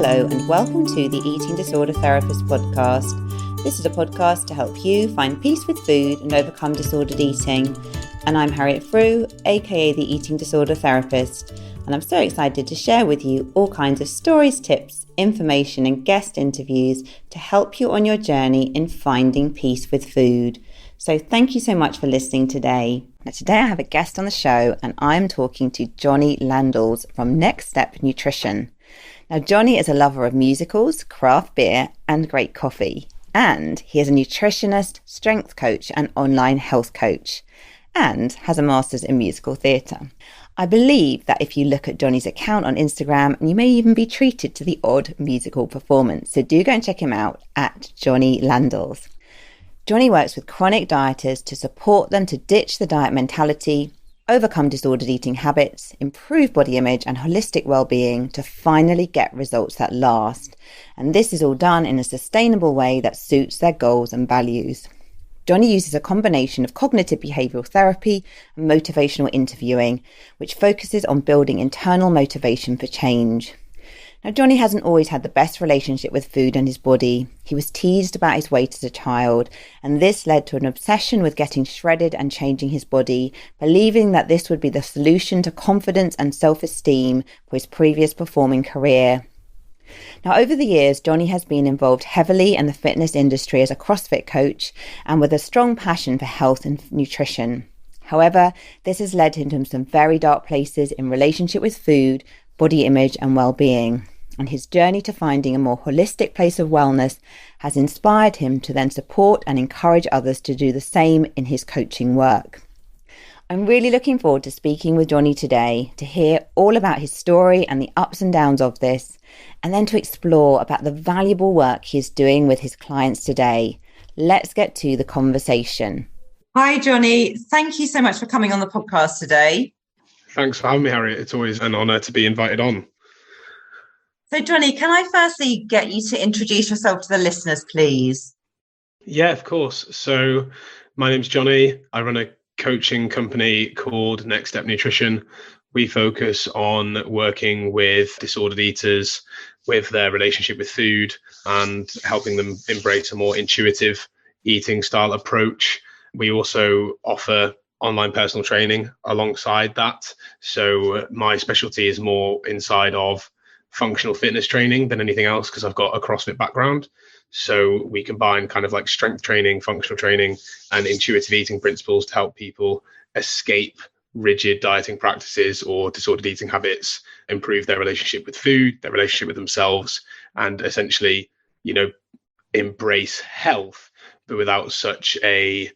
Hello and welcome to the Eating Disorder Therapist podcast. This is a podcast to help you find peace with food and overcome disordered eating. And I'm Harriet Frew, aka the Eating Disorder Therapist. And I'm so excited to share with you all kinds of stories, tips, information and guest interviews to help you on your journey in finding peace with food. So thank you so much for listening today. Now today I have a guest on the show and I'm talking to Jonny Landels from Next Step Nutrition. Now Jonny is a lover of musicals, craft beer and great coffee. And he is a nutritionist, strength coach and online health coach. And has a master's in musical theatre. I believe that if you look at Jonny's account on Instagram, you may even be treated to the odd musical performance. So do go and check him out at Jonny Landels. Jonny works with chronic dieters to support them to ditch the diet mentality, overcome disordered eating habits, improve body image and holistic well-being to finally get results that last. And this is all done in a sustainable way that suits their goals and values. Jonny uses a combination of cognitive behavioural therapy and motivational interviewing, which focuses on building internal motivation for change. Now, Jonny hasn't always had the best relationship with food and his body. He was teased about his weight as a child, and this led to an obsession with getting shredded and changing his body, believing that this would be the solution to confidence and self-esteem for his previous performing career. Now, over the years, Jonny has been involved heavily in the fitness industry as a Crossfit coach and with a strong passion for health and nutrition. However, this has led him to some very dark places in relationship with food, body image and well-being. And his journey to finding a more holistic place of wellness has inspired him to then support and encourage others to do the same in his coaching work. I'm really looking forward to speaking with Jonny today to hear all about his story and the ups and downs of this, and then to explore about the valuable work he is doing with his clients today. Let's get to the conversation. Hi, Jonny. Thank you so much for coming on the podcast today. Thanks for having me, Harriet. It's always an honour to be invited on. So, Jonny, can I firstly get you to introduce yourself to the listeners, please? Yeah, of course. So my name's Jonny. I run a coaching company called Next Step Nutrition. We focus on working with disordered eaters with their relationship with food and helping them embrace a more intuitive eating style approach. We also offer online personal training alongside that. So my specialty is more inside of functional fitness training than anything else because I've got a CrossFit background. So we combine kind of like strength training, functional training, and intuitive eating principles to help people escape rigid dieting practices or disordered eating habits, improve their relationship with food, their relationship with themselves, and essentially, embrace health, but without such a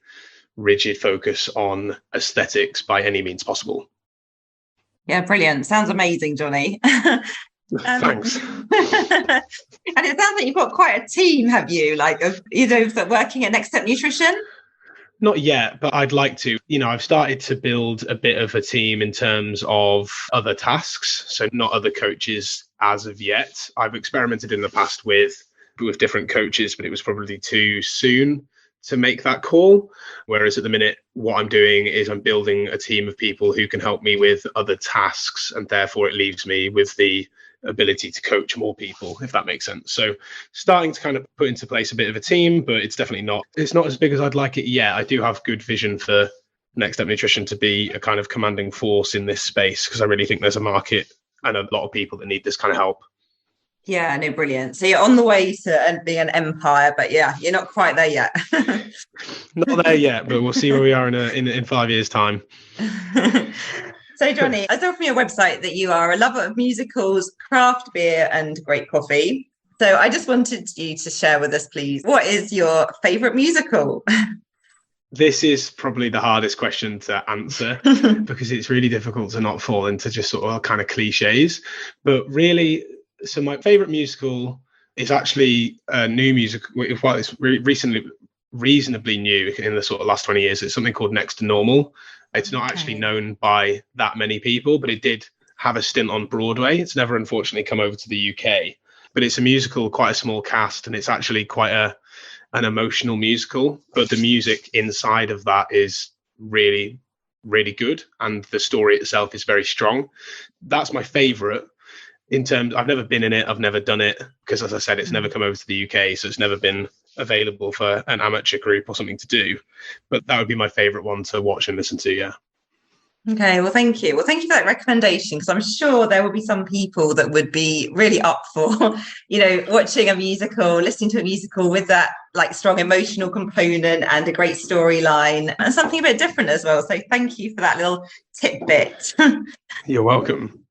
rigid focus on aesthetics by any means possible. Yeah, brilliant. Sounds amazing, Jonny. Thanks. And it sounds like you've got quite a team, have you? Working at Next Step Nutrition? Not yet, but I'd like to. I've started to build a bit of a team in terms of other tasks. So not other coaches as of yet. I've experimented in the past with different coaches, but it was probably too soon to make that call. Whereas at the minute, what I'm doing is I'm building a team of people who can help me with other tasks. And therefore it leaves me with the ability to coach more people, if that makes sense. So starting to kind of put into place a bit of a team, but it's not as big as I'd like it yet. I do have good vision for Next Step Nutrition to be a kind of commanding force in this space because I really think there's a market and a lot of people that need this kind of help. Yeah, no, brilliant. So you're on the way to being an empire, but yeah, you're not quite there yet. Not there yet, but we'll see where we are in 5 years' time. So, Jonny, I saw from your website that you are a lover of musicals, craft beer, and great coffee. So I just wanted you to share with us, please, what is your favourite musical? This is probably the hardest question to answer because it's really difficult to not fall into just sort of kind of cliches. But really, so my favourite musical is actually a new musical. Well, it's reasonably new in the sort of last 20 years. It's something called Next to Normal. It's not actually known by that many people, but it did have a stint on Broadway. It's never unfortunately come over to the UK, but it's a musical, quite a small cast, and it's actually quite an emotional musical. But the music inside of that is really, really good, and the story itself is very strong. That's my favourite. in terms, I've never been in it, I've never done it, because as I said, it's never come over to the UK, so it's never been available for an amateur group or something to do. But that would be my favorite one to watch and listen to. Yeah. Okay, well, thank you. Well, thank you for that recommendation, because I'm sure there will be some people that would be really up for, watching a musical, listening to a musical with that like strong emotional component and a great storyline and something a bit different as well. So thank you for that little tidbit. You're welcome.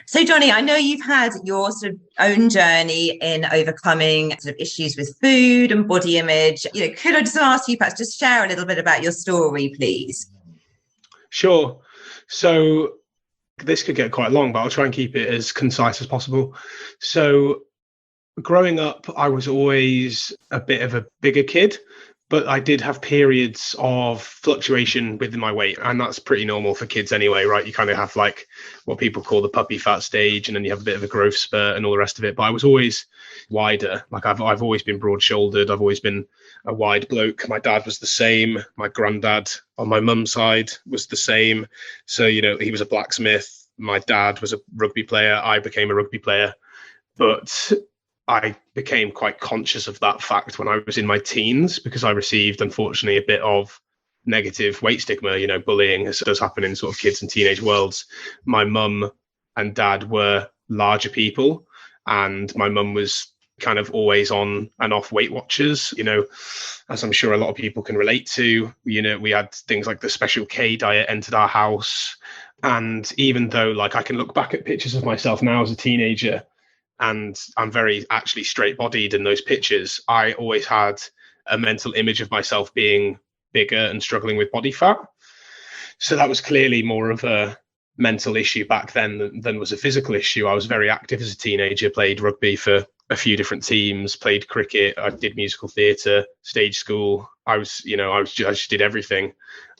So, Jonny, I know you've had your sort of own journey in overcoming sort of issues with food and body image. Could I just ask you perhaps just share a little bit about your story, please? Sure. So this could get quite long, but I'll try and keep it as concise as possible. So growing up, I was always a bit of a bigger kid, but I did have periods of fluctuation within my weight. And that's pretty normal for kids anyway, right? You kind of have like what people call the puppy fat stage, and then you have a bit of a growth spurt and all the rest of it. But I was always wider. Like I've always been broad shouldered. I've always been a wide bloke. My dad was the same. My granddad on my mum's side was the same. So, he was a blacksmith. My dad was a rugby player. I became a rugby player. But I became quite conscious of that fact when I was in my teens, because I received, unfortunately, a bit of negative weight stigma. Bullying does happen in sort of kids and teenage worlds. My mum and dad were larger people, and my mum was kind of always on and off Weight Watchers, as I'm sure a lot of people can relate to. We had things like the Special K diet entered our house. And even though like I can look back at pictures of myself now as a teenager, and I'm very actually straight bodied in those pictures, I always had a mental image of myself being bigger and struggling with body fat. So that was clearly more of a mental issue back then than was a physical issue. I was very active as a teenager, played rugby for a few different teams, played cricket, I did musical theatre, stage school. I just did everything.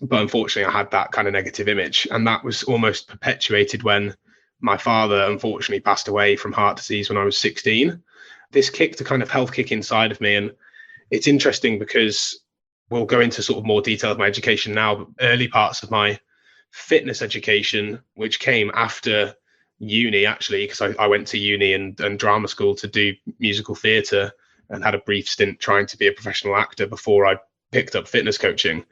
But unfortunately, I had that kind of negative image. And that was almost perpetuated when my father unfortunately passed away from heart disease when I was 16. This kicked a kind of health kick inside of me. And it's interesting because we'll go into sort of more detail of my education now, but early parts of my fitness education, which came after uni, actually, because I went to uni and drama school to do musical theatre and had a brief stint trying to be a professional actor before I picked up fitness coaching.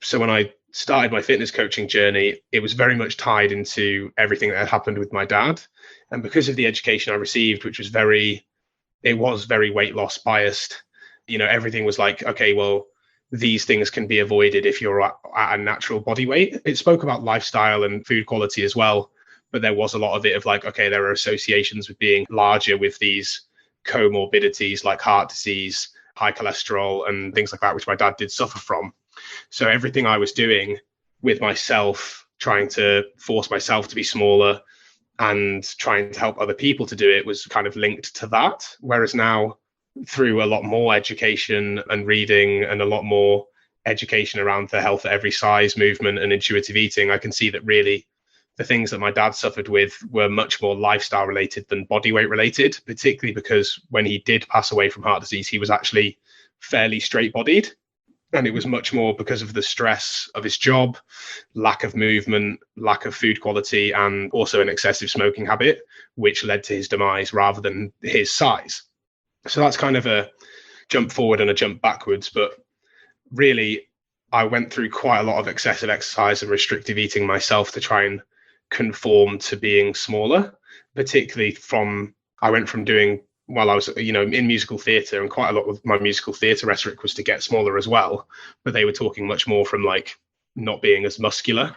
So when I started my fitness coaching journey, it was very much tied into everything that had happened with my dad. And because of the education I received, which was very weight loss biased, everything was like, okay, well, these things can be avoided if you're at a natural body weight. It spoke about lifestyle and food quality as well, but there was a lot of it of like, okay, there are associations with being larger with these comorbidities like heart disease, high cholesterol, and things like that, which my dad did suffer from. So everything I was doing with myself, trying to force myself to be smaller and trying to help other people to do it, was kind of linked to that. Whereas now, through a lot more education and reading and a lot more education around the health at every size movement and intuitive eating, I can see that really the things that my dad suffered with were much more lifestyle related than body weight related, particularly because when he did pass away from heart disease, he was actually fairly straight bodied. And it was much more because of the stress of his job, lack of movement, lack of food quality, and also an excessive smoking habit, which led to his demise rather than his size. So that's kind of a jump forward and a jump backwards. But really, I went through quite a lot of excessive exercise and restrictive eating myself to try and conform to being smaller, particularly I went from doing, while I was, in musical theatre, and quite a lot of my musical theatre rhetoric was to get smaller as well, but they were talking much more from like not being as muscular.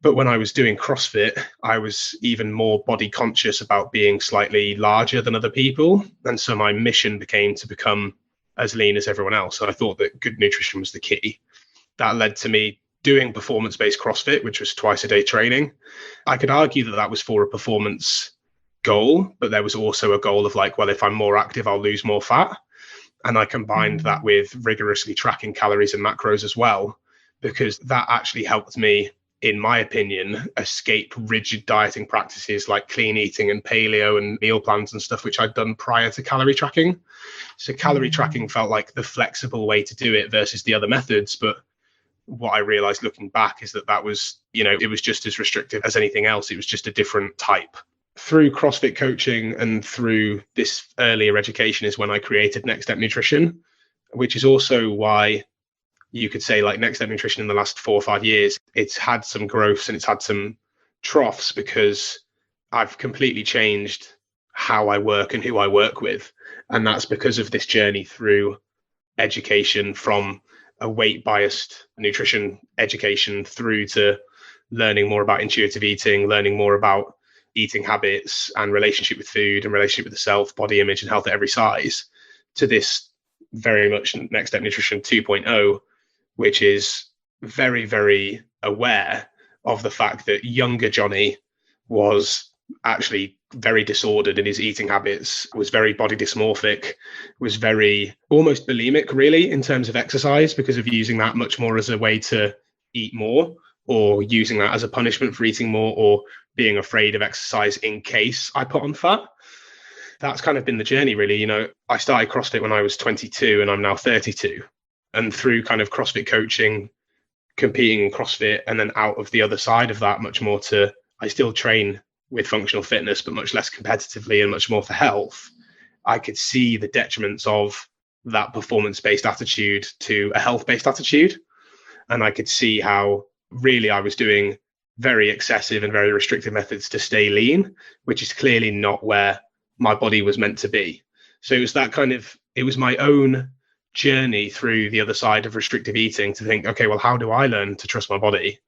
But when I was doing CrossFit, I was even more body conscious about being slightly larger than other people. And so my mission became to become as lean as everyone else. So I thought that good nutrition was the key. That led to me doing performance-based CrossFit, which was twice a day training. I could argue that that was for a performance goal, but there was also a goal of like, well, if I'm more active, I'll lose more fat. And I combined that with rigorously tracking calories and macros as well, because that actually helped me, in my opinion, escape rigid dieting practices like clean eating and paleo and meal plans and stuff, which I'd done prior to calorie tracking. So calorie tracking felt like the flexible way to do it versus the other methods. But what I realized looking back is that was, it was just as restrictive as anything else. It was just a different type. through CrossFit coaching and through this earlier education is when I created Next Step Nutrition, which is also why you could say like Next Step Nutrition in the last 4 or 5 years, it's had some growths and it's had some troughs because I've completely changed how I work and who I work with. And that's because of this journey through education, from a weight biased nutrition education through to learning more about intuitive eating, learning more about eating habits and relationship with food and relationship with the self, body image and health at every size, to this very much Next Step Nutrition 2.0, which is very, very aware of the fact that younger Jonny was actually very disordered in his eating habits, was very body dysmorphic, was very almost bulimic, really, in terms of exercise, because of using that much more as a way to eat more, or using that as a punishment for eating more, or being afraid of exercise in case I put on fat. That's kind of been the journey, really. You know, I started CrossFit when I was 22 and I'm now 32. And through kind of CrossFit coaching, competing in CrossFit, and then out of the other side of that, much more to, I still train with functional fitness, but much less competitively and much more for health. I could see the detriments of that performance-based attitude to a health-based attitude. And I could see how really I was doing very excessive and very restrictive methods to stay lean, which is clearly not where my body was meant to be. So it was that kind of, it was my own journey through the other side of restrictive eating to think, okay, well, how do I learn to trust my body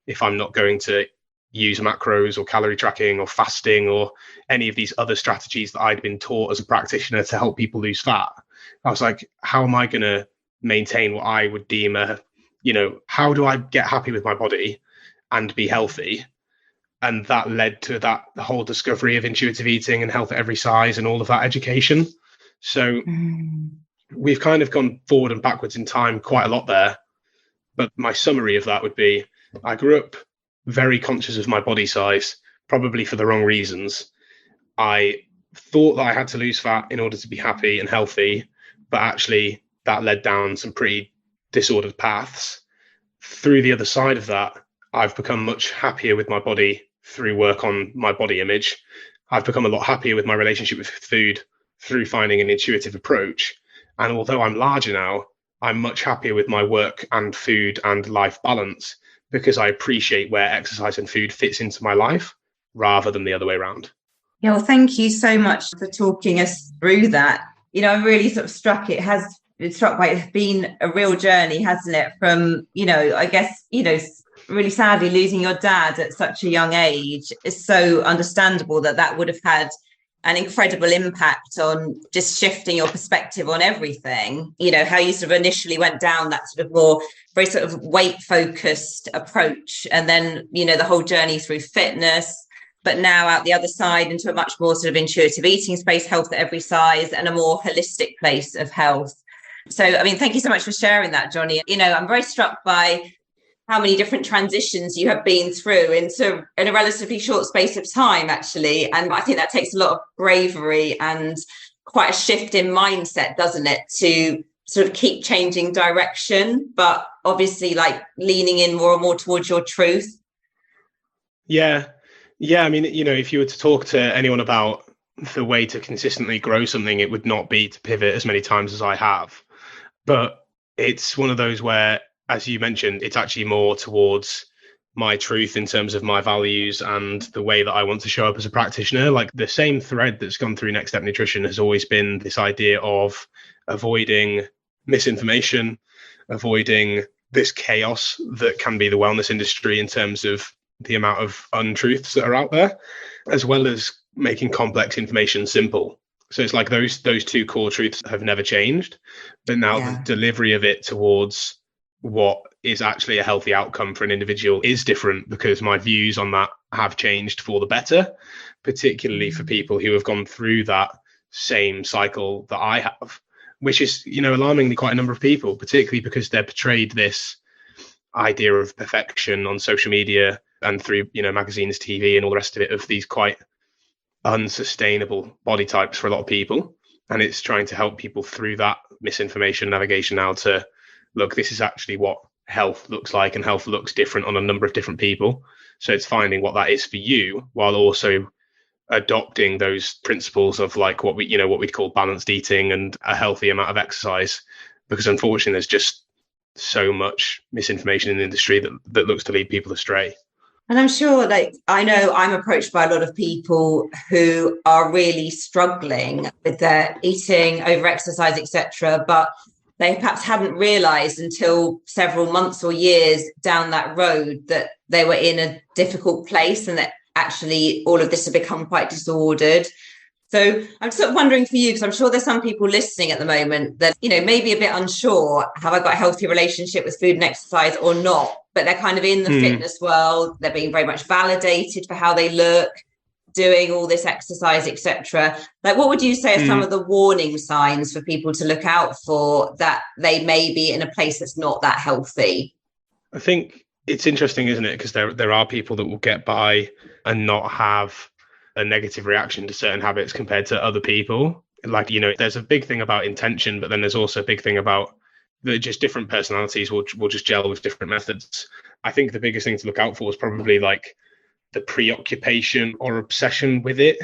if I'm not going to use macros or calorie tracking or fasting or any of these other strategies that I'd been taught as a practitioner to help people lose fat? I was like, how am I going to maintain what I would deem a, you know, how do I get happy with my body and be healthy? And that led to that whole discovery of intuitive eating and health at every size and all of that education. So we've kind of gone forward and backwards in time quite a lot there. But my summary of that would be, I grew up very conscious of my body size, probably for the wrong reasons. I thought that I had to lose fat in order to be happy and healthy, but actually that led down some pretty disordered paths. Through the other side of that, I've become much happier with my body through work on my body image. I've become a lot happier with my relationship with food through finding an intuitive approach. And although I'm larger now, I'm much happier with my work and food and life balance because I appreciate where exercise and food fits into my life rather than the other way around. Yeah, well, thank you so much for talking us through that. You know, I'm really sort of struck by it's been a real journey, hasn't it? From, you know, I guess, you know, really sadly losing your dad at such a young age is so understandable that would have had an incredible impact on just shifting your perspective on everything. You know, how you sort of initially went down that sort of more very sort of weight focused approach, and then, you know, the whole journey through fitness, but now out the other side into a much more sort of intuitive eating space, health at every size, and a more holistic place of health. So, I mean, thank you so much for sharing that, Jonny. You know, I'm very struck by how many different transitions you have been through in a relatively short space of time, actually. And I think that takes a lot of bravery and quite a shift in mindset, doesn't it, to sort of keep changing direction, but obviously like leaning in more and more towards your truth. Yeah. I mean, you know, if you were to talk to anyone about the way to consistently grow something, it would not be to pivot as many times as I have. But it's one of those where, as you mentioned, it's actually more towards my truth in terms of my values and the way that I want to show up as a practitioner. Like the same thread that's gone through Next Step Nutrition has always been this idea of avoiding misinformation, avoiding this chaos that can be the wellness industry in terms of the amount of untruths that are out there, as well as making complex information simple. So it's like those two core truths have never changed, but now the delivery of it towards what is actually a healthy outcome for an individual is different, because my views on that have changed for the better, particularly for people who have gone through that same cycle that I have, which is, you know, alarmingly quite a number of people, particularly because they're portrayed this idea of perfection on social media and through, you know, magazines, TV and all the rest of it, of these quite unsustainable body types for a lot of people. And it's trying to help people through that misinformation navigation now to look, this is actually what health looks like, and health looks different on a number of different people. So it's finding what that is for you, while also adopting those principles of like what we'd call balanced eating and a healthy amount of exercise, because unfortunately there's just so much misinformation in the industry that looks to lead people astray. And I'm sure, like, I know I'm approached by a lot of people who are really struggling with their eating, over exercise, etc., but they perhaps hadn't realized until several months or years down that road that they were in a difficult place and that actually all of this had become quite disordered. So I'm sort of wondering for you, because I'm sure there's some people listening at the moment that, maybe a bit unsure, have I got a healthy relationship with food and exercise or not? But they're kind of in the fitness world. They're being very much validated for how they look, doing all this exercise, etc. Like, what would you say are some of the warning signs for people to look out for that they may be in a place that's not that healthy? I think it's interesting, isn't it? Because there are people that will get by and not have a negative reaction to certain habits compared to other people. Like, there's a big thing about intention, but then there's also a big thing about that just different personalities will just gel with different methods. I think the biggest thing to look out for is probably like the preoccupation or obsession with it,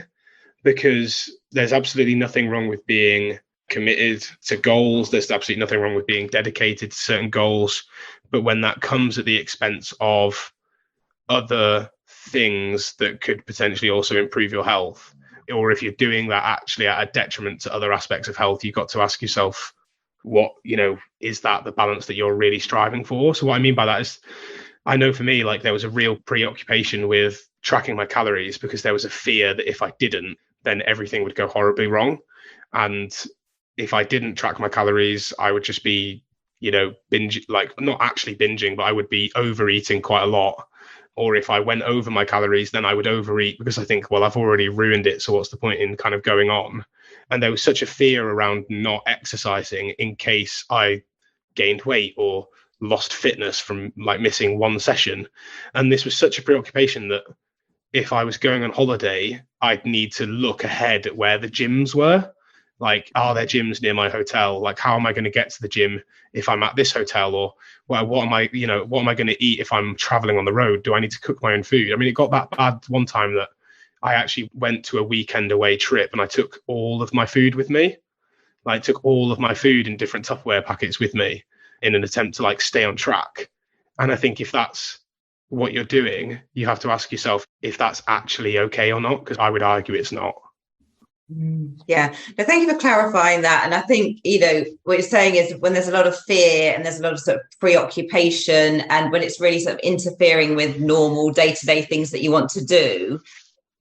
because there's absolutely nothing wrong with being committed to goals. There's absolutely nothing wrong with being dedicated to certain goals. But when that comes at the expense of other things that could potentially also improve your health, or if you're doing that actually at a detriment to other aspects of health, you've got to ask yourself, what, is that the balance that you're really striving for? So what I mean by that is, I know for me, like, there was a real preoccupation with tracking my calories because there was a fear that if I didn't, then everything would go horribly wrong. And if I didn't track my calories, I would just be, binge, like not actually binging, but I would be overeating quite a lot. Or if I went over my calories, then I would overeat because I think, well, I've already ruined it. So what's the point in kind of going on? And there was such a fear around not exercising in case I gained weight or lost fitness from like missing one session. And this was such a preoccupation that if I was going on holiday, I'd need to look ahead at where the gyms were. Like, are there gyms near my hotel? Like, how am I going to get to the gym if I'm at this hotel? Or what am I going to eat if I'm traveling on the road? Do I need to cook my own food? I mean, it got that bad one time that I actually went to a weekend away trip and I took all of my food with me. Like, took all of my food in different Tupperware packets with me in an attempt to like stay on track. And I think if that's what you're doing, you have to ask yourself if that's actually okay or not, because I would argue it's not. Yeah, no, thank you for clarifying that. And I think, what you're saying is when there's a lot of fear and there's a lot of sort of preoccupation, and when it's really sort of interfering with normal day-to-day things that you want to do,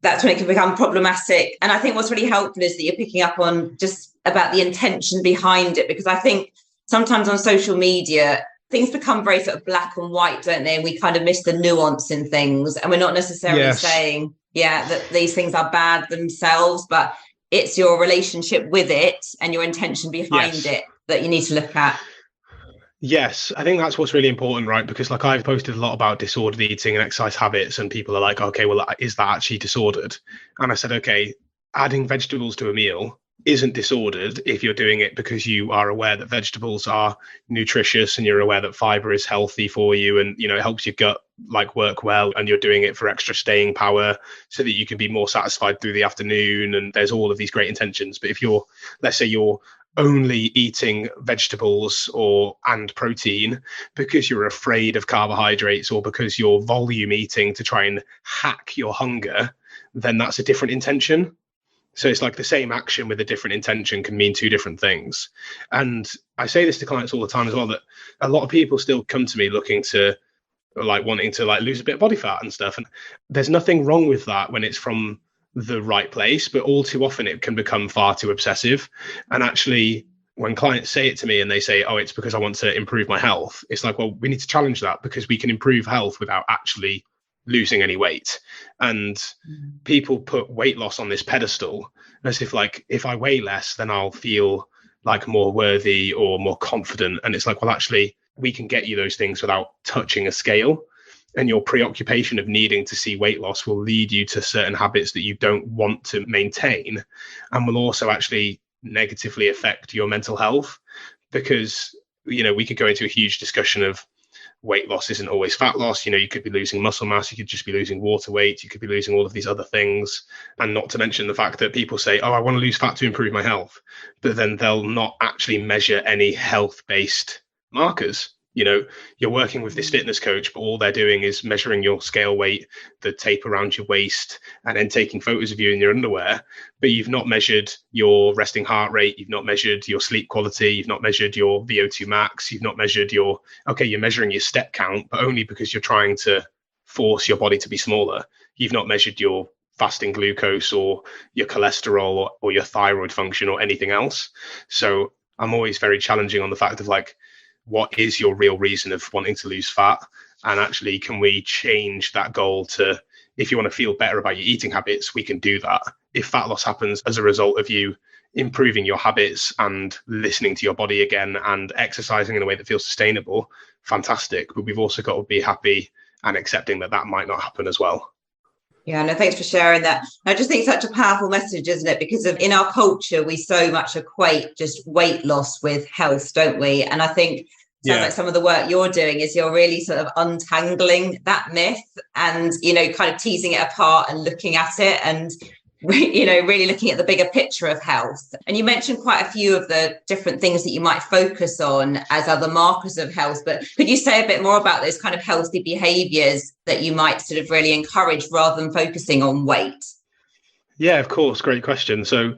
that's when it can become problematic. And I think what's really helpful is that you're picking up on just about the intention behind it, because I think sometimes on social media, things become very sort of black and white, don't they? And we kind of miss the nuance in things. And we're not necessarily saying, that these things are bad themselves, but it's your relationship with it and your intention behind it that you need to look at. Yes, I think that's what's really important, right? Because like I've posted a lot about disordered eating and exercise habits, and people are like, okay, well, is that actually disordered? And I said, okay, adding vegetables to a meal isn't disordered if you're doing it because you are aware that vegetables are nutritious and you're aware that fiber is healthy for you and it helps your gut like work well, and you're doing it for extra staying power so that you can be more satisfied through the afternoon, and there's all of these great intentions. But if let's say you're only eating vegetables and protein because you're afraid of carbohydrates or because you're volume eating to try and hack your hunger, then that's a different intention. So it's like the same action with a different intention can mean two different things. And I say this to clients all the time as well, that a lot of people still come to me looking to wanting to lose a bit of body fat and stuff. And there's nothing wrong with that when it's from the right place, but all too often it can become far too obsessive. And actually, when clients say it to me and they say, oh, it's because I want to improve my health, it's like, well, we need to challenge that, because we can improve health without actually losing any weight. And people put weight loss on this pedestal as if if I weigh less, then I'll feel like more worthy or more confident. And it's like, well, actually, we can get you those things without touching a scale. And your preoccupation of needing to see weight loss will lead you to certain habits that you don't want to maintain, and will also actually negatively affect your mental health. Because, we could go into a huge discussion of weight loss isn't always fat loss. You could be losing muscle mass, you could just be losing water weight, you could be losing all of these other things. And not to mention the fact that people say, oh, I want to lose fat to improve my health, but then they'll not actually measure any health-based markers. You're working with this fitness coach, but all they're doing is measuring your scale weight, the tape around your waist, and then taking photos of you in your underwear. But you've not measured your resting heart rate. You've not measured your sleep quality. You've not measured your VO2 max. You've not measured you're measuring your step count, but only because you're trying to force your body to be smaller. You've not measured your fasting glucose or your cholesterol or your thyroid function or anything else. So I'm always very challenging on the fact of what is your real reason of wanting to lose fat? And actually, can we change that goal to, if you want to feel better about your eating habits, we can do that. If fat loss happens as a result of you improving your habits and listening to your body again and exercising in a way that feels sustainable, fantastic. But we've also got to be happy and accepting that might not happen as well. Yeah, no, thanks for sharing that. I just think such a powerful message, isn't it? Because in our culture, we so much equate just weight loss with health, don't we? And I think sounds like some of the work you're doing is you're really sort of untangling that myth and, kind of teasing it apart and looking at it and, really looking at the bigger picture of health. And you mentioned quite a few of the different things that you might focus on as other markers of health, but could you say a bit more about those kind of healthy behaviors that you might sort of really encourage rather than focusing on weight? Yeah, of course. Great question. So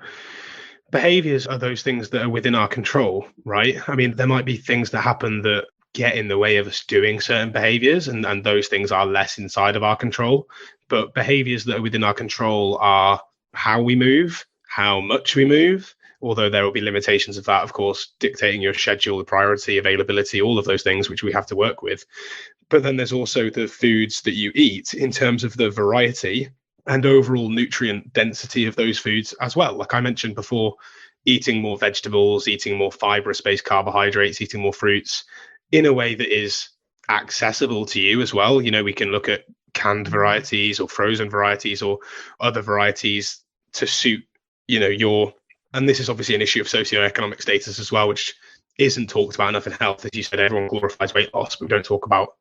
behaviors are those things that are within our control, right? I mean, there might be things that happen that get in the way of us doing certain behaviors, and those things are less inside of our control. But behaviors that are within our control are how we move, how much we move, although there will be limitations of that, of course, dictating your schedule, the priority, availability, all of those things which we have to work with. But then there's also the foods that you eat in terms of the variety and overall nutrient density of those foods as well. Like I mentioned before, eating more vegetables, eating more fibrous-based carbohydrates, eating more fruits in a way that is accessible to you as well. We can look at canned varieties or frozen varieties or other varieties to suit, your, and this is obviously an issue of socioeconomic status as well, which isn't talked about enough in health. As you said, everyone glorifies weight loss, but we don't talk about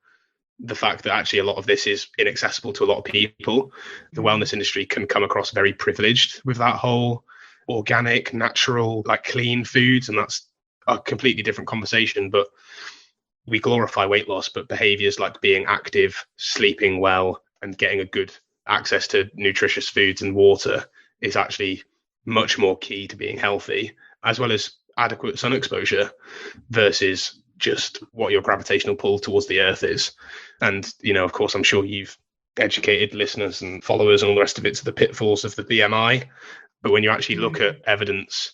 the fact that actually a lot of this is inaccessible to a lot of people. The wellness industry can come across very privileged with that whole organic, natural, clean foods, and that's a completely different conversation. But we glorify weight loss, but behaviors like being active, sleeping well, and getting a good access to nutritious foods and water is actually much more key to being healthy, as well as adequate sun exposure versus just what your gravitational pull towards the earth is. And, of course, I'm sure you've educated listeners and followers and all the rest of it to the pitfalls of the BMI. But when you actually look at evidence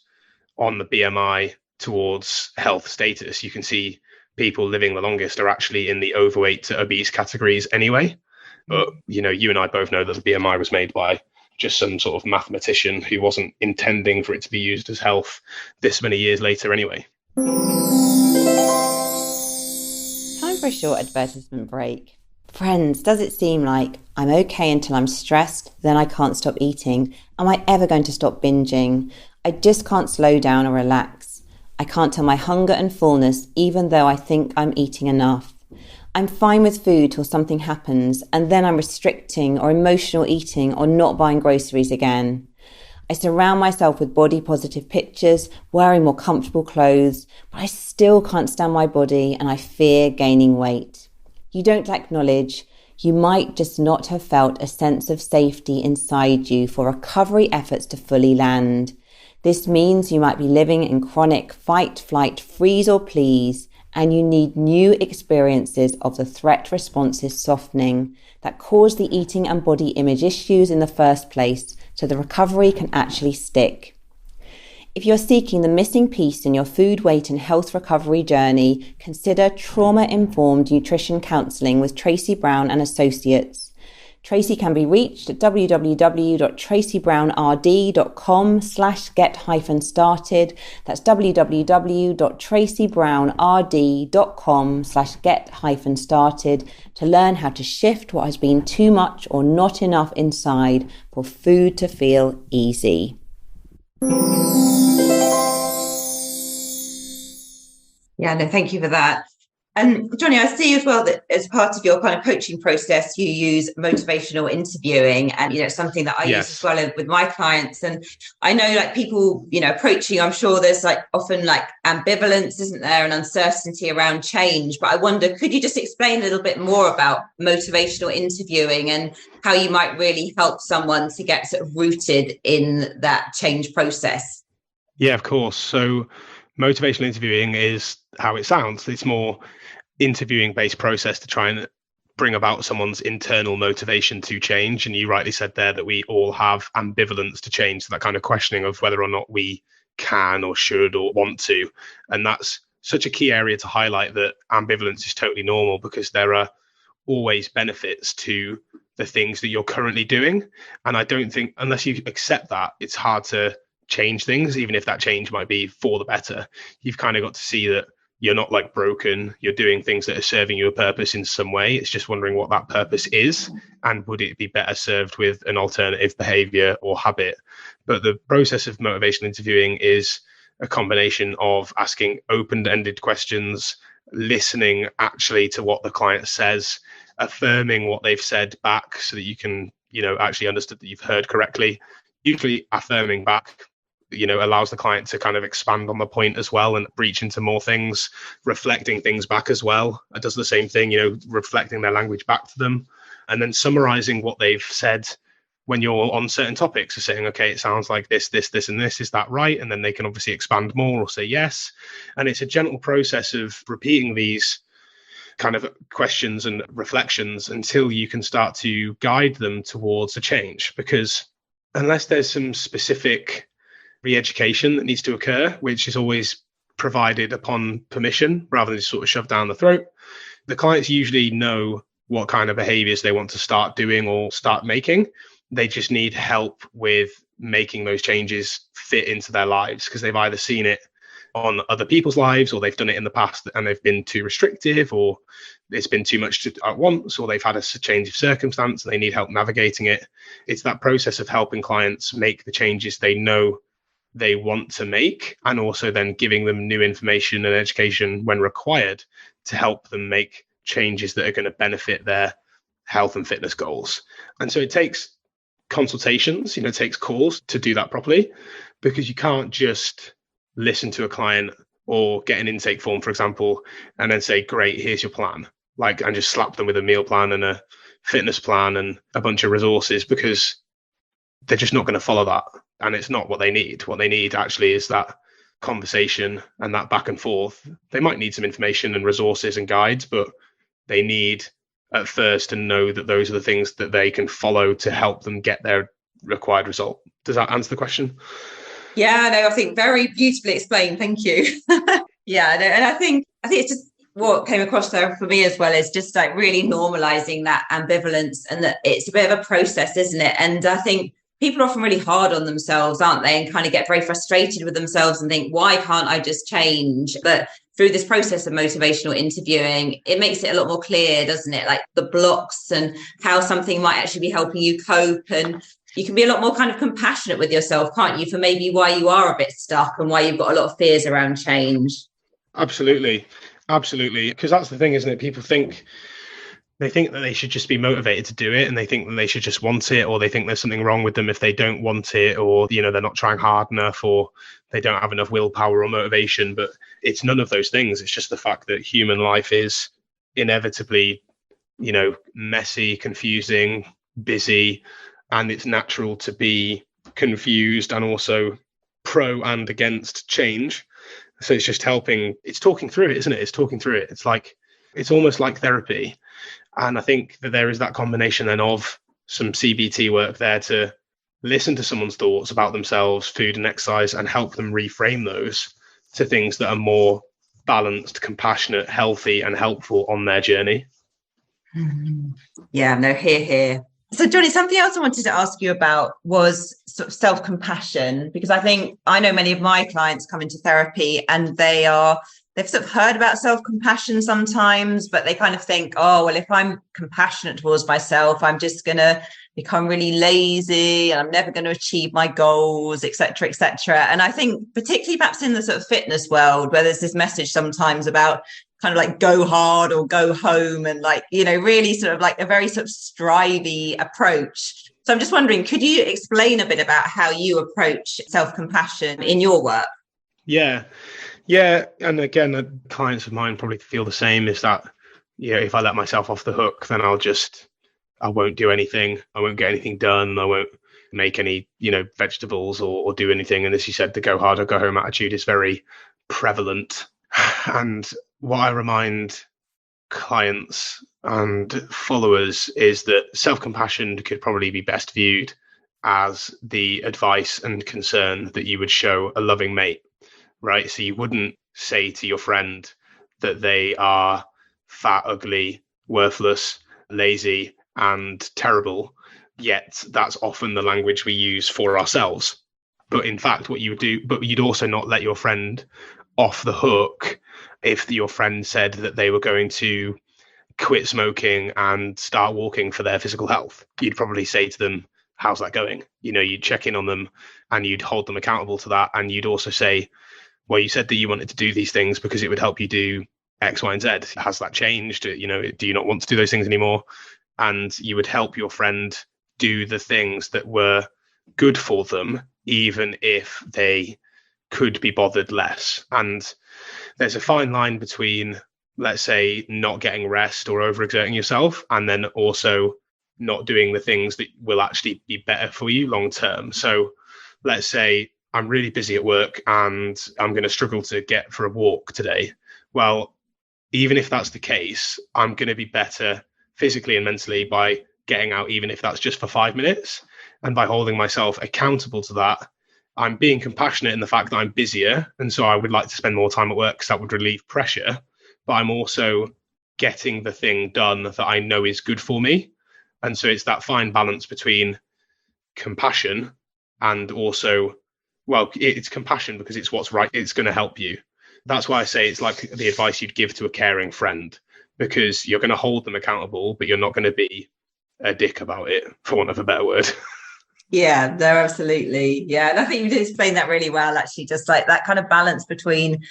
on the BMI towards health status, you can see people living the longest are actually in the overweight to obese categories anyway. But, you and I both know that the BMI was made by just some sort of mathematician who wasn't intending for it to be used as health this many years later anyway. Time for a short advertisement break. Friends, does it seem like I'm okay until I'm stressed, then I can't stop eating? Am I ever going to stop binging? I just can't slow down or relax. I can't tell my hunger and fullness even though I think I'm eating enough. I'm fine with food till something happens and then I'm restricting or emotional eating or not buying groceries again. I surround myself with body positive pictures, wearing more comfortable clothes, but I still can't stand my body and I fear gaining weight. You don't acknowledge you might just not have felt a sense of safety inside you for recovery efforts to fully land. This means you might be living in chronic fight, flight, freeze or please, and you need new experiences of the threat responses softening that cause the eating and body image issues in the first place so the recovery can actually stick. If you're seeking the missing piece in your food, weight and health recovery journey, consider trauma-informed nutrition counselling with Tracy Brown and Associates. Tracy can be reached at www.tracybrownrd.com/get-started. That's www.tracybrownrd.com/get-started to learn how to shift what has been too much or not enough inside for food to feel easy. Yeah, no, thank you for that. And Jonny, I see as well that as part of your kind of coaching process, you use motivational interviewing, and it's something that I use as well with my clients. And I know like people, approaching, I'm sure there's like often like ambivalence, isn't there, and uncertainty around change. But I wonder, could you just explain a little bit more about motivational interviewing and how you might really help someone to get sort of rooted in that change process? Yeah, of course. So motivational interviewing is how it sounds. It's more interviewing based process to try and bring about someone's internal motivation to change. And you rightly said there that we all have ambivalence to change, so that kind of questioning of whether or not we can or should or want to. And that's such a key area to highlight, that ambivalence is totally normal, because there are always benefits to the things that you're currently doing. And I don't think, unless you accept that, it's hard to change things, even if that change might be for the better. You've kind of got to see that you're not like broken. You're doing things that are serving you a purpose in some way. It's just wondering what that purpose is, and would it be better served with an alternative behavior or habit. But the process of motivational interviewing is a combination of asking open-ended questions, listening actually to what the client says, affirming what they've said back so that you can, actually understand that you've heard correctly. Usually affirming back allows the client to kind of expand on the point as well and reach into more things. Reflecting things back as well, it does the same thing, reflecting their language back to them, and then summarizing what they've said when you're on certain topics. So saying, okay, it sounds like this, and this, is that right? And then they can obviously expand more or say yes. And it's a gentle process of repeating these kind of questions and reflections until you can start to guide them towards a change. Because unless there's some specific re-education that needs to occur, which is always provided upon permission rather than just sort of shoved down the throat, the clients usually know what kind of behaviors they want to start doing or start making. They just need help with making those changes fit into their lives, because they've either seen it on other people's lives, or they've done it in the past and they've been too restrictive, or it's been too much at once, or they've had a change of circumstance and they need help navigating it. It's that process of helping clients make the changes they know they want to make, and also then giving them new information and education when required to help them make changes that are going to benefit their health and fitness goals. And so it takes consultations, it takes calls to do that properly, because you can't just listen to a client or get an intake form, for example, and then say, great, here's your plan, and just slap them with a meal plan and a fitness plan and a bunch of resources, because they're just not going to follow that. And it's not what they need. What they need actually is that conversation and that back and forth. They might need some information and resources and guides, but they need at first to know that those are the things that they can follow to help them get their required result. Does that answer the question? Yeah, no, I think very beautifully explained. Thank you. Yeah, no, and I think it's just what came across there for me as well is just like really normalizing that ambivalence, and that it's a bit of a process, isn't it? And I think people are often really hard on themselves, aren't they? And kind of get very frustrated with themselves and think, why can't I just change? But through this process of motivational interviewing, it makes it a lot more clear, doesn't it? Like the blocks and how something might actually be helping you cope. And you can be a lot more kind of compassionate with yourself, can't you? For maybe why you are a bit stuck and why you've got a lot of fears around change. Absolutely. Because that's the thing, isn't it? People think that they should just be motivated to do it, and they think that they should just want it, or they think there's something wrong with them if they don't want it, or they're not trying hard enough, or they don't have enough willpower or motivation. But it's none of those things. It's just the fact that human life is inevitably messy, confusing, busy, and it's natural to be confused and also pro and against change. So it's just talking through it, isn't it? It's talking through it. It's almost like therapy. And I think that there is that combination then of some CBT work there to listen to someone's thoughts about themselves, food and exercise, and help them reframe those to things that are more balanced, compassionate, healthy, and helpful on their journey. Yeah, no, hear. So, Jonny, something else I wanted to ask you about was sort of self-compassion, because I know many of my clients come into therapy and they've sort of heard about self-compassion sometimes, but they kind of think, oh, well, if I'm compassionate towards myself, I'm just going to become really lazy and I'm never going to achieve my goals, et cetera, et cetera. And I think particularly perhaps in the sort of fitness world, where there's this message sometimes about kind of like go hard or go home, and like, you know, really sort of like a very sort of strivey approach. So I'm just wondering, could you explain a bit about how you approach self-compassion in your work? Yeah. And again, clients of mine probably feel the same, is that, you know, if I let myself off the hook, then I won't do anything. I won't get anything done. I won't make any, you know, vegetables or do anything. And as you said, the go hard or go home attitude is very prevalent. And what I remind clients and followers is that self-compassion could probably be best viewed as the advice and concern that you would show a loving mate, right? So you wouldn't say to your friend that they are fat, ugly, worthless, lazy, and terrible, yet that's often the language we use for ourselves. But in fact, what you would do, but you'd also not let your friend off the hook if your friend said that they were going to quit smoking and start walking for their physical health. You'd probably say to them, how's that going? You know, you'd check in on them and you'd hold them accountable to that. And you'd also say, well, you said that you wanted to do these things because it would help you do X, Y, and Z. Has that changed? You know, do you not want to do those things anymore? And you would help your friend do the things that were good for them, even if they could be bothered less. And there's a fine line between, let's say, not getting rest or overexerting yourself, and then also not doing the things that will actually be better for you long term. So let's say I'm really busy at work and I'm going to struggle to get for a walk today. Well, even if that's the case, I'm going to be better physically and mentally by getting out, even if that's just for 5 minutes. And by holding myself accountable to that, I'm being compassionate in the fact that I'm busier. And so I would like to spend more time at work because that would relieve pressure. But I'm also getting the thing done that I know is good for me. And so it's that fine balance between compassion and also, well, it's compassion because it's what's right. It's going to help you. That's why I say it's like the advice you'd give to a caring friend, because you're going to hold them accountable, but you're not going to be a dick about it, for want of a better word. Yeah, no, absolutely. Yeah. And I think you did explain that really well, actually, just like that kind of balance between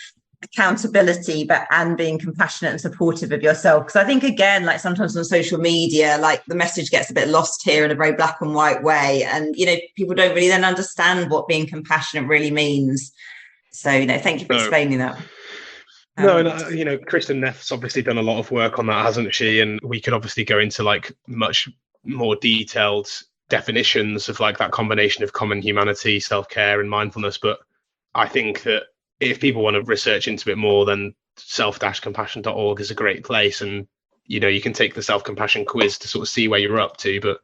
accountability and being compassionate and supportive of yourself. Because I think, again, like sometimes on social media, like the message gets a bit lost here in a very black and white way. And, you know, people don't really then understand what being compassionate really means. So, you know, thank you for explaining that. No, and you know, Kristen Neff's obviously done a lot of work on that, hasn't she? And we could obviously go into like much more detailed definitions of like that combination of common humanity, self-care, and mindfulness. But I think that if people want to research into it more, then self-compassion.org is a great place. And, you know, you can take the self-compassion quiz to sort of see where you're up to. But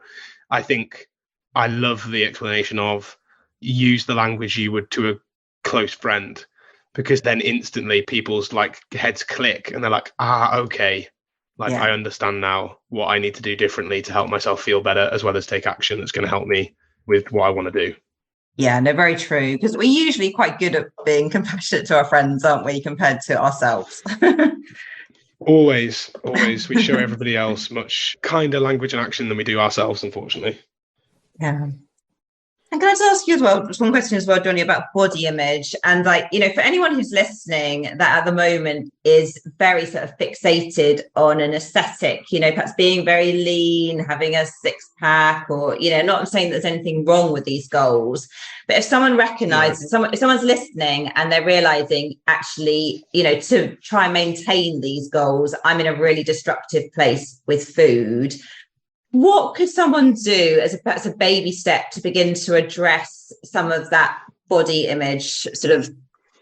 I think I love the explanation of use the language you would to a close friend, because then instantly people's like heads click and they're like, okay, like I understand now what I need to do differently to help myself feel better, as well as take action that's going to help me with what I want to do. Yeah, no, very true. Because we're usually quite good at being compassionate to our friends, aren't we, compared to ourselves? Always. We show everybody else much kinder language and action than we do ourselves, unfortunately. Yeah. And can I just ask you as well, just one question as well, Jonny, about body image? And like, you know, for anyone who's listening that at the moment is very sort of fixated on an aesthetic, you know, perhaps being very lean, having a six pack, or, you know, not saying there's anything wrong with these goals, but if someone recognizes, if someone's listening and they're realizing actually, you know, to try and maintain these goals, I'm in a really destructive place with food. What could someone do as a baby step to begin to address some of that body image sort of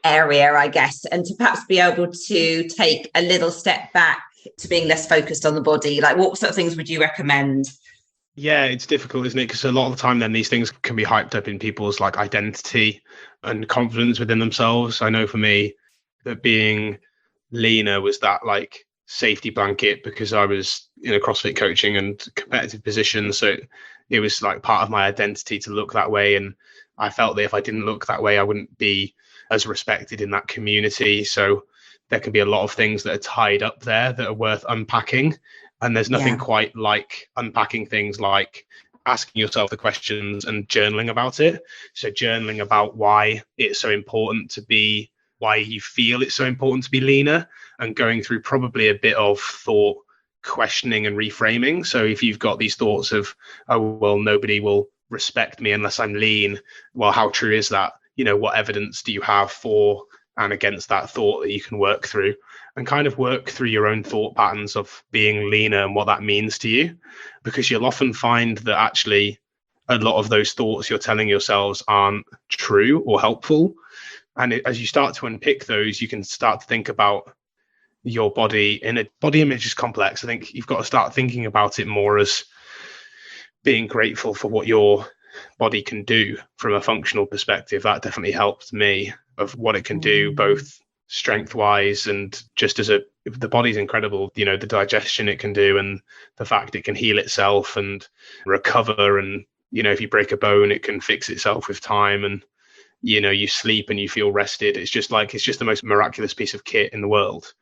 area, I guess, and to perhaps be able to take a little step back to being less focused on the body? Like, what sort of things would you recommend? Yeah, it's difficult, isn't it? Because a lot of the time then these things can be hyped up in people's like identity and confidence within themselves. I know for me that being leaner was that like safety blanket, because I was in a CrossFit coaching and competitive position. So it was like part of my identity to look that way. And I felt that if I didn't look that way, I wouldn't be as respected in that community. So there can be a lot of things that are tied up there that are worth unpacking. And there's nothing quite like unpacking things like asking yourself the questions and journaling about it. So journaling about why it's so important to be why you feel it's so important to be leaner, and going through probably a bit of thought questioning and reframing. So if you've got these thoughts of, oh, well, nobody will respect me unless I'm lean. Well, how true is that? What evidence do you have for and against that thought that you can work through, and kind of work through your own thought patterns of being leaner and what that means to you? Because you'll often find that actually a lot of those thoughts you're telling yourselves aren't true or helpful. And as you start to unpick those, you can start to think about your body. And a body image is complex. I think you've got to start thinking about it more as being grateful for what your body can do from a functional perspective. That definitely helped me, of what it can do, both strength wise and just as the body's incredible, the digestion it can do, and the fact it can heal itself and recover. And, if you break a bone, it can fix itself with time. And, you sleep and you feel rested. It's just the most miraculous piece of kit in the world.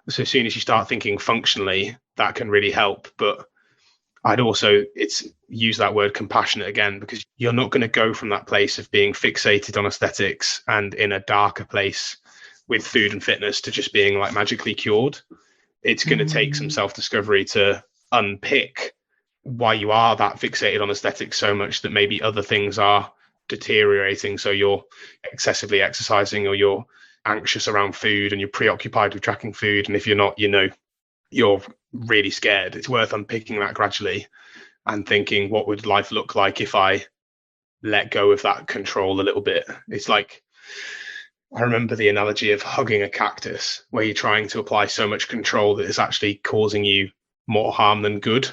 So as soon as you start thinking functionally, that can really help. But I'd also use that word compassionate again, because you're not going to go from that place of being fixated on aesthetics and in a darker place with food and fitness to just being like magically cured. It's going to take some self-discovery to unpick why you are that fixated on aesthetics so much that maybe other things are deteriorating. So you're excessively exercising, or you're anxious around food, and you're preoccupied with tracking food. And if you're not, you're really scared. It's worth unpicking that gradually and thinking, what would life look like if I let go of that control a little bit? It's like, I remember the analogy of hugging a cactus, where you're trying to apply so much control that it's actually causing you more harm than good.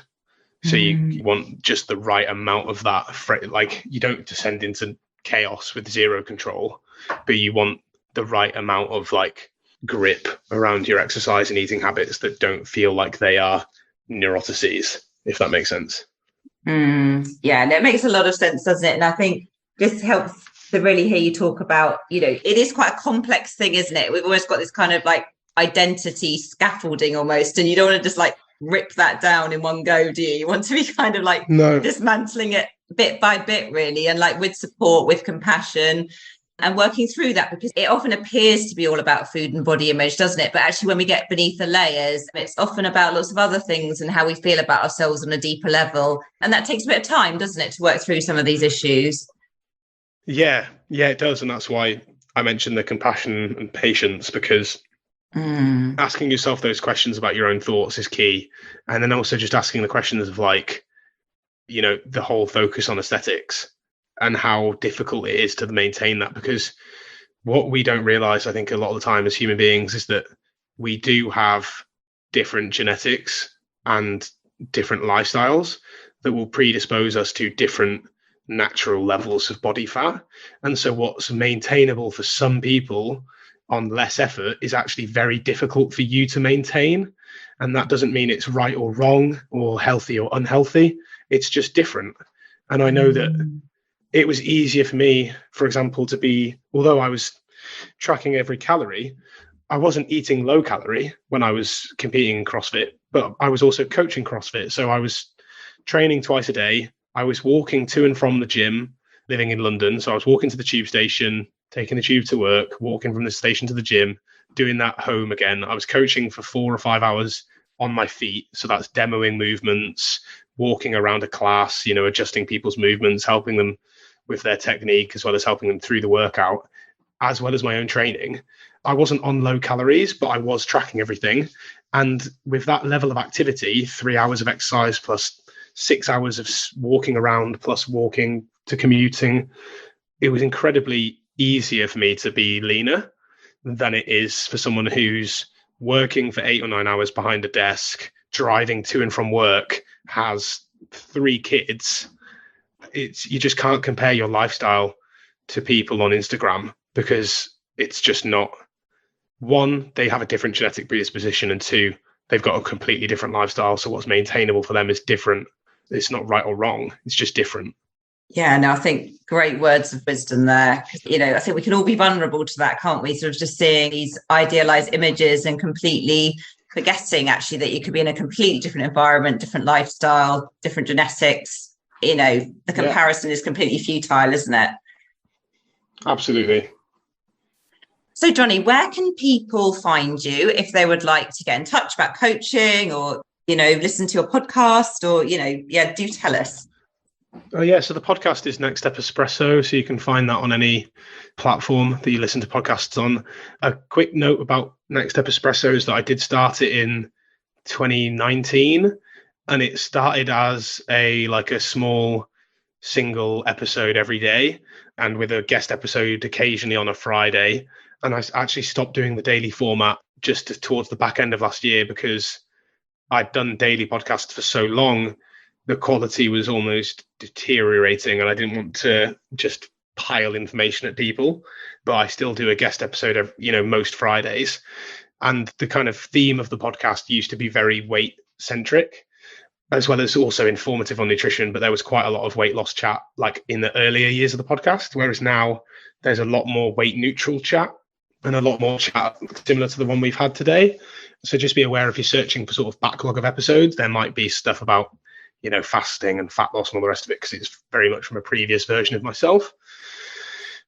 So you want just the right amount of that. Like, you don't descend into chaos with zero control, but you want the right amount of like grip around your exercise and eating habits that don't feel like they are neurotices, if that makes sense. Yeah, and it makes a lot of sense, doesn't it? And I think this helps to really hear you talk about, it is quite a complex thing, isn't it? We've always got this kind of like identity scaffolding almost, and you don't want to just like rip that down in one go, do you? You want to be kind of like dismantling it bit by bit, really, and like with support, with compassion, and working through that, because it often appears to be all about food and body image, doesn't it? But actually, when we get beneath the layers, it's often about lots of other things and how we feel about ourselves on a deeper level. And that takes a bit of time, doesn't it, to work through some of these issues? Yeah, it does. And that's why I mentioned the compassion and patience, because asking yourself those questions about your own thoughts is key. And then also just asking the questions of like, the whole focus on aesthetics and how difficult it is to maintain that. Because what we don't realize, I think, a lot of the time as human beings, is that we do have different genetics and different lifestyles that will predispose us to different natural levels of body fat. And so what's maintainable for some people on less effort is actually very difficult for you to maintain. And that doesn't mean it's right or wrong or healthy or unhealthy. It's just different. And I know that it was easier for me, for example, although I was tracking every calorie, I wasn't eating low calorie when I was competing in CrossFit, but I was also coaching CrossFit. So I was training twice a day. I was walking to and from the gym, living in London. So I was walking to the tube station, taking the tube to work, walking from the station to the gym, doing that home again. I was coaching for 4 or 5 hours on my feet. So that's demoing movements, walking around a class, adjusting people's movements, helping them with their technique, as well as helping them through the workout, as well as my own training. I wasn't on low calories, but I was tracking everything. And with that level of activity, 3 hours of exercise plus 6 hours of walking around plus walking to commuting, it was incredibly easier for me to be leaner than it is for someone who's working for 8 or 9 hours behind a desk, driving to and from work, has 3 kids. You just can't compare your lifestyle to people on Instagram, because it's just not. 1, they have a different genetic predisposition, and 2, they've got a completely different lifestyle. So what's maintainable for them is different. It's not right or wrong. It's just different. Yeah, no, I think great words of wisdom there. I think we can all be vulnerable to that, can't we? Sort of just seeing these idealized images and completely forgetting actually that you could be in a completely different environment, different lifestyle, different genetics. The comparison is completely futile, isn't it? Absolutely. So, Jonny, where can people find you if they would like to get in touch about coaching or, listen to your podcast or, do tell us. Oh, yeah. So the podcast is Next Step Espresso. So you can find that on any platform that you listen to podcasts on. A quick note about Next Step Espresso is that I did start it in 2019, and it started as a small single episode every day and with a guest episode occasionally on a Friday. And I actually stopped doing the daily format just towards the back end of last year because I'd done daily podcasts for so long, the quality was almost deteriorating and I didn't want to just pile information at people. But I still do a guest episode of, most Fridays. And the kind of theme of the podcast used to be very weight centric, as well as also informative on nutrition. But there was quite a lot of weight loss chat, like in the earlier years of the podcast, whereas now there's a lot more weight neutral chat and a lot more chat similar to the one we've had today. So just be aware if you're searching for sort of backlog of episodes, there might be stuff about, fasting and fat loss and all the rest of it, because it's very much from a previous version of myself.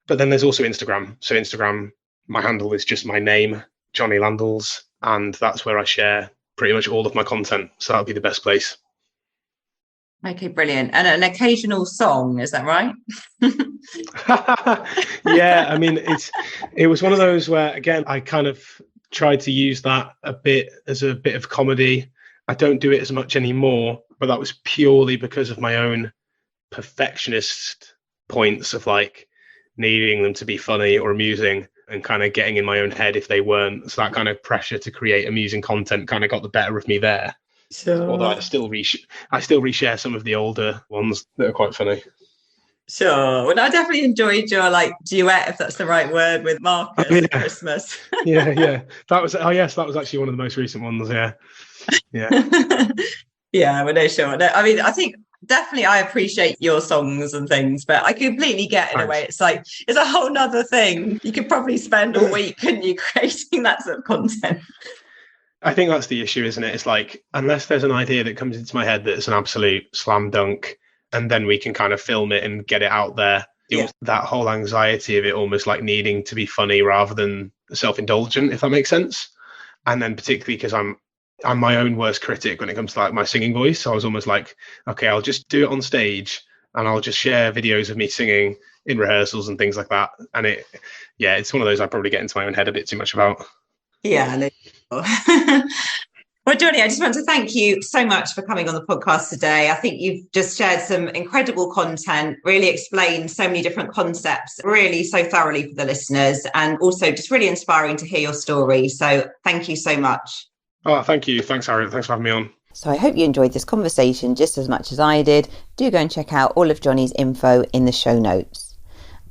But then there's also Instagram. So Instagram, my handle is just my name, Jonny Landels, and that's where I share pretty much all of my content. So that'll be the best place. Okay, brilliant. And an occasional song, is that right? Yeah, I mean, it was one of those where, again, I kind of tried to use that a bit as a bit of comedy. I don't do it as much anymore, but that was purely because of my own perfectionist points of needing them to be funny or amusing and kind of getting in my own head if they weren't. So that kind of pressure to create amusing content kind of got the better of me there. Sure. Although I still reshare some of the older ones that are quite funny. Sure. Well, I definitely enjoyed your duet, if that's the right word, with Marcus at Christmas. yeah. That was actually one of the most recent ones. Yeah. Yeah, well, no, sure. No, I mean, I think definitely I appreciate your songs and things, but I completely get in a way. It's it's a whole nother thing. You could probably spend a week, couldn't you, creating that sort of content. I think that's the issue, isn't it? It's unless there's an idea that comes into my head that's an absolute slam dunk, and then we can kind of film it and get it out there. That whole anxiety of it almost needing to be funny rather than self-indulgent, if that makes sense. And then particularly because I'm my own worst critic when it comes to my singing voice. So I was almost okay, I'll just do it on stage and I'll just share videos of me singing in rehearsals and things like that. And it's one of those I probably get into my own head a bit too much about. Yeah. Well, Jonny, I just want to thank you so much for coming on the podcast today. I think you've just shared some incredible content, really explained so many different concepts, really so thoroughly for the listeners, and also just really inspiring to hear your story. So thank you so much. Oh, thank you. Thanks, Harriet. Thanks for having me on. So I hope you enjoyed this conversation just as much as I did. Do go and check out all of Jonny's info in the show notes.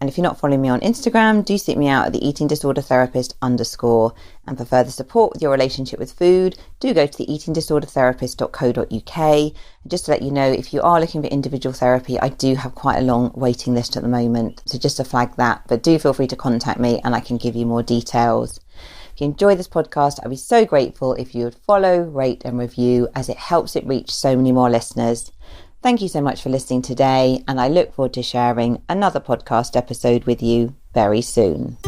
And if you're not following me on Instagram, do seek me out at the Eating Disorder Therapist _. And for further support with your relationship with food, do go to the eatingdisordertherapist.co.uk. And just to let you know, if you are looking for individual therapy, I do have quite a long waiting list at the moment. So just to flag that, but do feel free to contact me and I can give you more details. If you enjoy this podcast, I'd be so grateful if you would follow, rate and review, as it helps it reach so many more listeners. Thank you so much for listening today, and I look forward to sharing another podcast episode with you very soon.